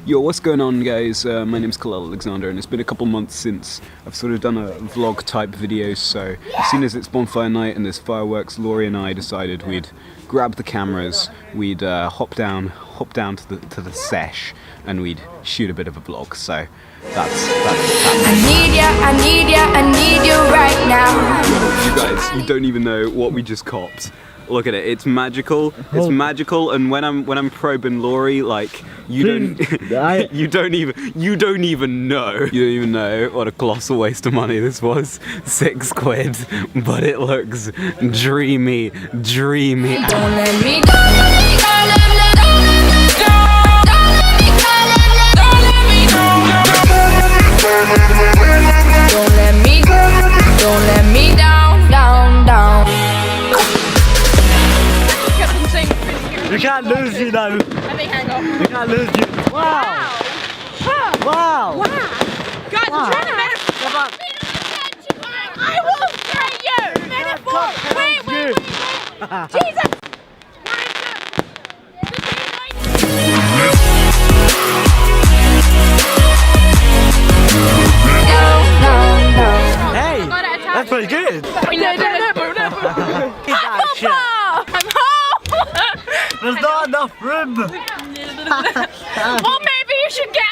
Yo, what's going on, guys? My name's Kalal Alexander, and it's been a couple months since I've sort of done a vlog type video, so as soon as it's bonfire night and there's fireworks, Laurie and I decided we'd grab the cameras, we'd hop down to the sesh, and we'd shoot a bit of a vlog. So that's I need you right now. You guys, you don't even know what we just copped. Look at it, it's magical. It's magical, and when I'm probing Laurie, like you don't even know what a colossal waste of money this was. £6, but it looks dreamy. Don't let me go. Don't let me down. You can't lose, you know. I think hang on. You can't lose, you. Wow. Wow. Guys, Wow. I'm trying to metaphor. Come on. I will say you. Metaphor. Wait. Jesus. Hey, that's pretty good. I'm home. There's not enough room. Well, maybe you should get